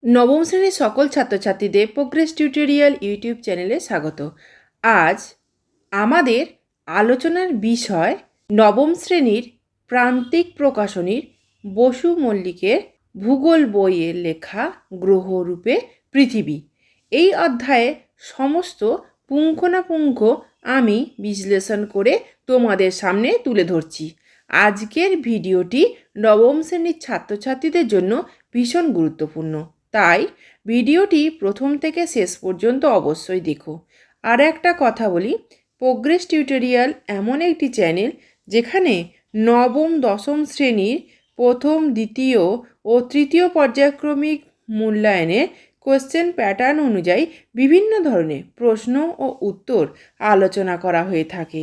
নবম শ্রেণীর সকল ছাত্রছাত্রীদের প্রোগ্রেস টিউটোরিয়াল ইউটিউব চ্যানেলে স্বাগত। আজ আমাদের আলোচনার বিষয় নবম শ্রেণীর প্রান্তিক প্রকাশনীর বসু মল্লিকের ভূগোল বইয়ের লেখা গ্রহরূপে পৃথিবী। এই অধ্যায়ে সমস্ত পুঙ্খানুপুঙ্খ আমি বিশ্লেষণ করে তোমাদের সামনে তুলে ধরছি। আজকের ভিডিওটি নবম শ্রেণীর ছাত্রছাত্রীদের জন্য ভীষণ গুরুত্বপূর্ণ, তাই ভিডিওটি প্রথম থেকে শেষ পর্যন্ত অবশ্যই দেখো। আর একটা কথা বলি, প্রোগ্রেস টিউটোরিয়াল এমন একটি চ্যানেল যেখানে নবম দশম শ্রেণীর প্রথম, দ্বিতীয় ও তৃতীয় পর্যায়ক্রমিক মূল্যায়নের কোশ্চেন প্যাটার্ন অনুযায়ী বিভিন্ন ধরনের প্রশ্ন ও উত্তর আলোচনা করা হয়ে থাকে।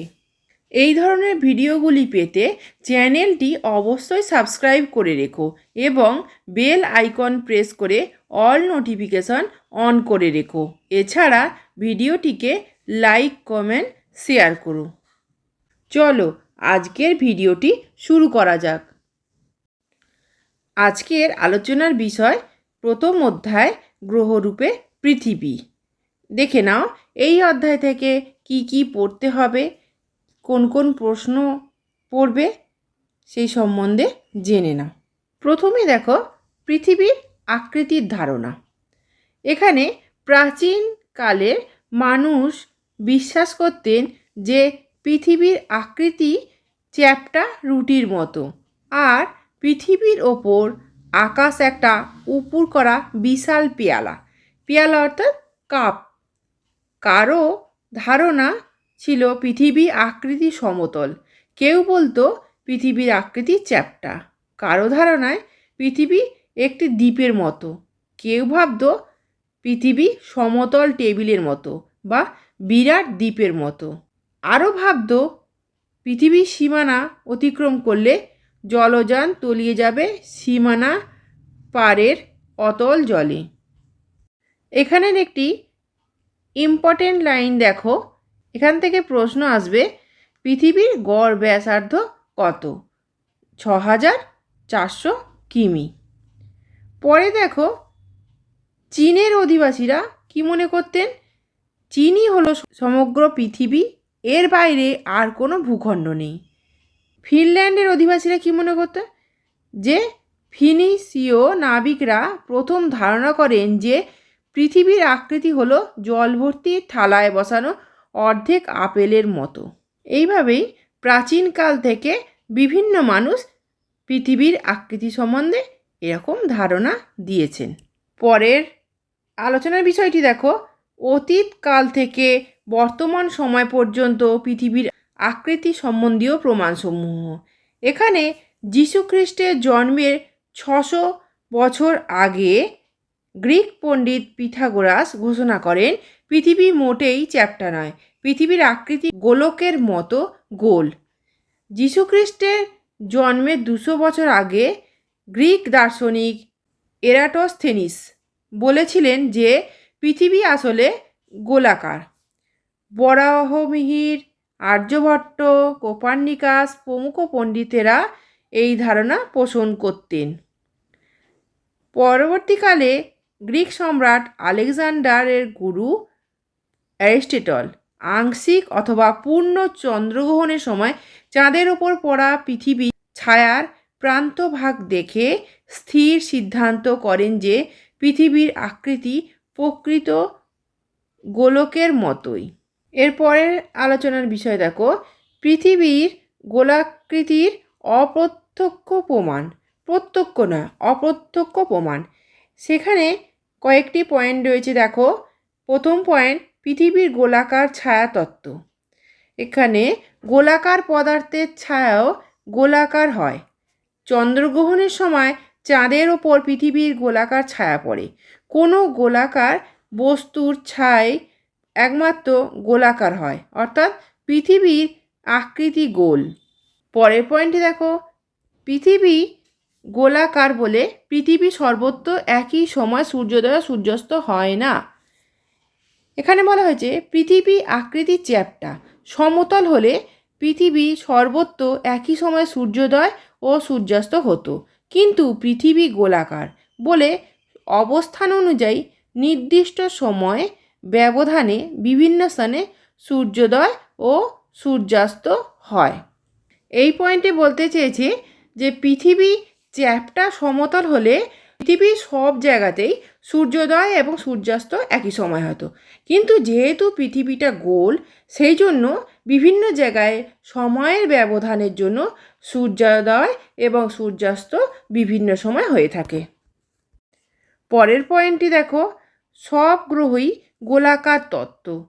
এই ধরনের ভিডিওগুলি পেতে চ্যানেলটি অবশ্যই সাবস্ক্রাইব করে রেখো এবং বেল আইকন প্রেস করে অল নোটিফিকেশন অন করে রেখো। এছাড়া ভিডিওটিকে লাইক, কমেন্ট, শেয়ার করো। চলো আজকের ভিডিওটি শুরু করা যাক। আজকের আলোচনার বিষয় প্রথম অধ্যায় গ্রহরূপে পৃথিবী। দেখে নাও এই অধ্যায় থেকে কি কি পড়তে হবে, কোন কোন প্রশ্ন পড়বে সেই সম্বন্ধে জেনে নাও। প্রথমে দেখো পৃথিবীর আকৃতির ধারণা। এখানে প্রাচীনকালে মানুষ বিশ্বাস করতেন যে পৃথিবীর আকৃতি চ্যাপ্টা রুটির মতো, আর পৃথিবীর ওপর আকাশ একটা উপুর করা বিশাল পেয়ালা। পেয়ালা অর্থাৎ কাপ। কারো ধারণা ছিল পৃথিবী আকৃতি সমতল, কেউ বলতো পৃথিবীর আকৃতি চ্যাপ্টা। কারো ধারণায় পৃথিবী একটি দ্বীপের মতো, কেউ ভাবত পৃথিবী সমতল টেবিলের মতো বা বিরাট দ্বীপের মতো। আরও ভাবত পৃথিবীর সীমানা অতিক্রম করলে জলযান তলিয়ে যাবে সীমানা পারের অতল জলে। এখানের একটি ইম্পর্টেন্ট লাইন দেখো, এখান থেকে প্রশ্ন আসবে পৃথিবীর গড় ব্যাসার্ধ কত? 6400 কিমি। পরে দেখো চীনের অধিবাসীরা কি মনে করতেন? চীনই হলো সমগ্র পৃথিবী, এর বাইরে আর কোনো ভূখণ্ড নেই। ফিনল্যান্ডের অধিবাসীরা কি মনে করতেন? যে ফিনিশীয় নাবিকরা প্রথম ধারণা করেন যে পৃথিবীর আকৃতি হলো জলভর্তি থালায় বসানো অর্ধেক আপেলের মতো। এইভাবেই প্রাচীনকাল থেকে বিভিন্ন মানুষ পৃথিবীর আকৃতি সম্বন্ধে এরকম ধারণা দিয়েছেন। পরের আলোচনার বিষয়টি দেখো, অতীতকাল থেকে বর্তমান সময় পর্যন্ত পৃথিবীর আকৃতি সম্বন্ধীয় প্রমাণসমূহ। এখানে যীশুখ্রিস্টের জন্মের 600 বছর আগে গ্রিক পণ্ডিত পিথাগোরাস ঘোষণা করেন পৃথিবী মোটেই চ্যাপ্টা নয়, পৃথিবীর আকৃতি গোলকের মতো গোল। যীশুখ্রিস্টের জন্মের 200 বছর আগে গ্রিক দার্শনিক এরাটোস্থেনিস বলেছিলেন যে পৃথিবী আসলে গোলাকার। বরাহমিহির, আর্যভট্ট, কোপার্নিকাস প্রমুখ পণ্ডিতেরা এই ধারণা পোষণ করতেন। পরবর্তীকালে গ্রিক সম্রাট আলেকজান্ডারের গুরু অ্যারিস্টটল আংশিক অথবা পূর্ণ চন্দ্রগ্রহণের সময় চাঁদের ওপর পড়া পৃথিবী ছায়ার প্রান্তভাগ দেখে স্থির সিদ্ধান্ত করেন যে পৃথিবীর আকৃতি প্রকৃত গোলকের মতোই। এরপরের আলোচনার বিষয় দেখো, পৃথিবীর গোলাকৃতির অপ্রত্যক্ষ প্রমাণ। প্রত্যক্ষ নয়, অপ্রত্যক্ষ প্রমাণ। সেখানে কয়েকটি পয়েন্ট রয়েছে দেখো। প্রথম পয়েন্ট, পৃথিবীর গোলাকার ছায়া তত্ত্ব। এখানে গোলাকার পদার্থের ছায়াও গোলাকার হয়। চন্দ্রগ্রহণের সময় চাঁদের ওপর পৃথিবীর গোলাকার ছায়া পড়ে। কোনো গোলাকার বস্তুর ছাই একমাত্র গোলাকার হয়, অর্থাৎ পৃথিবীর আকৃতি গোল। পরের পয়েন্টে দেখো, পৃথিবী গোলাকার বলে পৃথিবী সর্বত্র একই সময় সূর্যোদয় সূর্যাস্ত হয় না। এখানে বলা হয়েছে পৃথিবী আকৃতি চ্যাপ্টা। সমতল হলে পৃথিবী সর্বত্র একই সময় সূর্যোদয় ও সূর্যাস্ত হতো, কিন্তু পৃথিবী গোলাকার বলে অবস্থান অনুযায়ী নির্দিষ্ট সময়ে ব্যবধানে বিভিন্ন স্থানে সূর্যোদয় ও সূর্যাস্ত হয়। এই পয়েন্টে বলতে চেয়েছে যে পৃথিবী চ্যাপ্টা সমতল হলে পৃথিবীর সব জায়গাতেই সূর্যোদয় এবং সূর্যাস্ত একই সময় হতো, কিন্তু যেহেতু পৃথিবীটা গোল সেই জন্য বিভিন্ন জায়গায় সময়ের ব্যবধানের জন্য সূর্যোদয় এবং সূর্যাস্ত বিভিন্ন সময় হয়ে থাকে। পরের পয়েন্টটি দেখো, সব গ্রহই গোলাকার তত্ত্ব।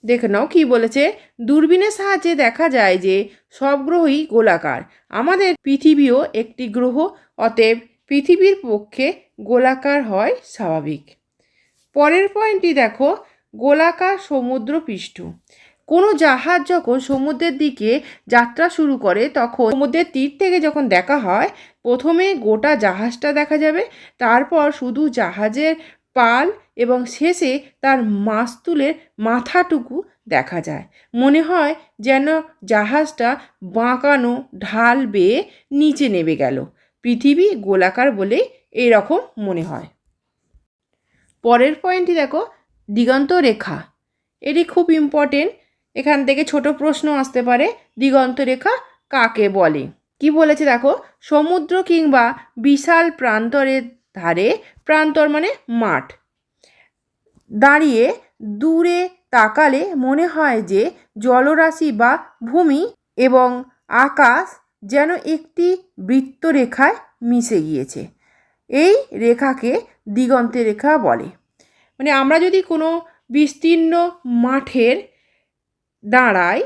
দেখে নাও কী বলেছে, দূরবীনের সাহায্যে দেখা যায় যে সব গ্রহই গোলাকার। আমাদের পৃথিবীও একটি গ্রহ, অতএব পৃথিবীর পক্ষে গোলাকার হয় স্বাভাবিক। পরের পয়েন্টটি দেখো, গোলাকার সমুদ্র পৃষ্ঠ। কোনো জাহাজ যখন সমুদ্রের দিকে যাত্রা শুরু করে তখন সমুদ্রের তীর থেকে যখন দেখা হয় প্রথমে গোটা জাহাজটা দেখা যাবে, তারপর শুধু জাহাজের পাল এবং শেষে তার মাস্তুলের মাথাটুকু দেখা যায়। মনে হয় যেন জাহাজটা বাঁকানো ঢাল বেয়ে নিচে নেমে গেল। পৃথিবী গোলাকার বলেই এরকম মনে হয়। পরের পয়েন্টটি দেখো, দিগন্ত রেখা। এটি খুব ইম্পর্টেন্ট, এখান থেকে ছোট প্রশ্ন আসতে পারে, দিগন্ত রেখা কাকে বলে। কি বলেছে দেখো, সমুদ্র কিংবা বিশাল প্রান্তরের ধারে, প্রান্তর মানে মাঠ, দাঁড়িয়ে দূরে তাকালে মনে হয় যে জলরাশি বা ভূমি এবং আকাশ যেন একটি বৃত্তরেখায় মিশে গিয়েছে। এই রেখাকে দিগন্ত রেখা বলে। মানে আমরা যদি কোনো বিস্তীর্ণ মাঠের দাঁড়াই,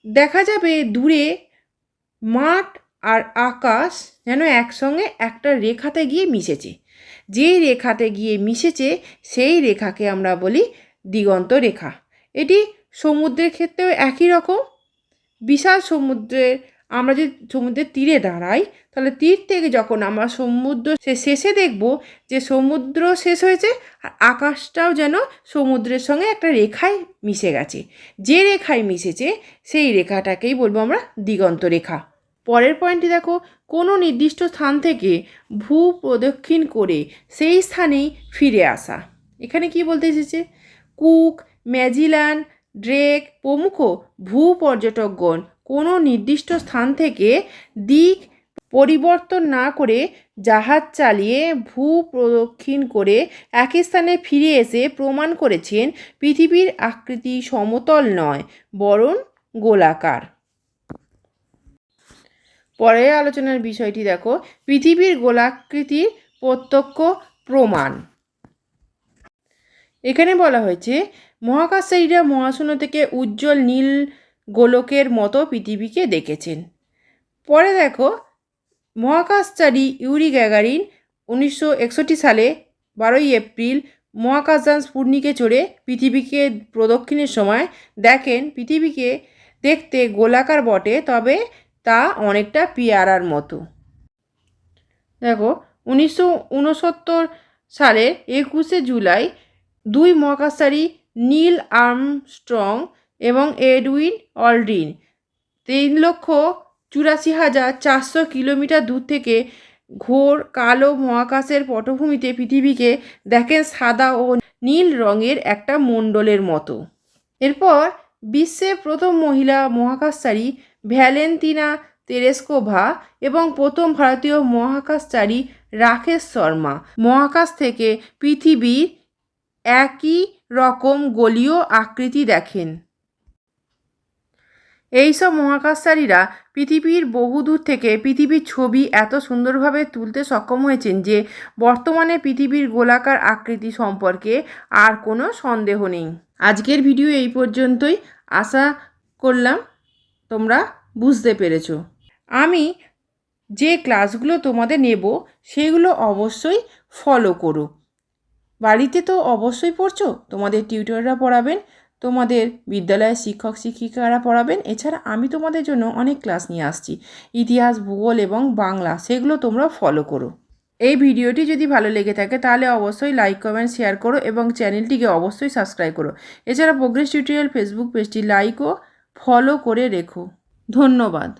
দেখা যাবে দূরে মাঠ আর আকাশ যেন একসঙ্গে একটা রেখাতে গিয়ে মিশেছে। যেই রেখাতে গিয়ে মিশেছে সেই রেখাকে আমরা বলি দিগন্ত রেখা। এটি সমুদ্রের ক্ষেত্রেও একই রকম। বিশাল সমুদ্রের, আমরা যদি সমুদ্রের তীরে দাঁড়াই তাহলে তীর থেকে যখন আমরা সমুদ্র শেষে দেখব যে সমুদ্র শেষ হয়েছে আর আকাশটাও যেন সমুদ্রের সঙ্গে একটা রেখায় মিশে গেছে। যে রেখায় মিশেছে সেই রেখাটাকেই বলবো আমরা দিগন্ত রেখা। পরের পয়েন্টটি দেখো, কোনো নির্দিষ্ট স্থান থেকে ভূ প্রদক্ষিণ করে সেই স্থানেই ফিরে আসা। এখানে কি বলতে এসেছে, কুক, ম্যাজিলান, ড্রেক প্রমুখ ভূ পর্যটকগণ কোনো নির্দিষ্ট স্থান থেকে দিক পরিবর্তন না করে জাহাজ চালিয়ে ভূ প্রদক্ষিণ করে একই স্থানে ফিরে এসে প্রমাণ করেছেন পৃথিবীর আকৃতি সমতল নয় বরং গোলাকার। পরের আলোচনার বিষয়টি দেখো, পৃথিবীর গোলাকৃতির প্রত্যক্ষ প্রমাণ। এখানে বলা হয়েছে মহাকাশচারীরা মহাশূন্য থেকে উজ্জ্বল নীল গোলকের মতো পৃথিবীকে দেখেছেন। পরে দেখো, মহাকাশচারী ইউরি গ্যাগারিন 1961 সালে 12 এপ্রিল মহাকাশযান স্পুটনিকে চড়ে পৃথিবীকে প্রদক্ষিণের সময় দেখেন পৃথিবীকে দেখতে গোলাকার বটে, তবে তা অনেকটা পেয়ারার মতো। দেখো 1969 সালের 21 জুলাই 2 মহাকাশচারী নীল আর্মস্ট্রং এবং এডউইন অলড্রিন 3,84,400 কিলোমিটার দূর থেকে ঘোর কালো মহাকাশের পটভূমিতে পৃথিবীকে দেখেন সাদা ও নীল রঙের একটা মণ্ডলের মতো। এরপর বিশ্বের প্রথম মহিলা মহাকাশচারী ভ্যালেন্তিনা তেরেস্কোভা এবং প্রথম ভারতীয় মহাকাশচারী রাকেশ শর্মা মহাকাশ থেকে পৃথিবীর একই রকম গোলীয় আকৃতি দেখেন। এইসব মহাকাশচারীরা পৃথিবীর বহুদূর থেকে পৃথিবীর ছবি এত সুন্দরভাবে তুলতে সক্ষম হয়েছেন যে বর্তমানে পৃথিবীর গোলাকার আকৃতি সম্পর্কে আর কোনো সন্দেহ নেই। আজকের ভিডিও এই পর্যন্তই। আশা করলাম তোমরা বুঝতে পেরেছো। আমি যে ক্লাসগুলো তোমাদের নেব সেগুলো অবশ্যই ফলো করো। বাড়িতে তো অবশ্যই পড়ছো, তোমাদের টিউটররা পড়াবেন, তোমাদের বিদ্যালয়ের শিক্ষক শিক্ষিকারা পড়াবেন। এছাড়া আমি তোমাদের জন্য অনেক ক্লাস নিয়ে আসছি, ইতিহাস, ভূগোল এবং বাংলা, সেগুলো তোমরা ফলো করো। এই ভিডিওটি যদি ভালো লেগে থাকে তাহলে অবশ্যই লাইক, কমেন্ট, শেয়ার করো এবং চ্যানেলটিকে অবশ্যই সাবস্ক্রাইব করো। এছাড়া প্রোগ্রেস টিউটোরিয়াল ফেসবুক পেজটি লাইক ও ফলো করে রেখো। ধন্যবাদ।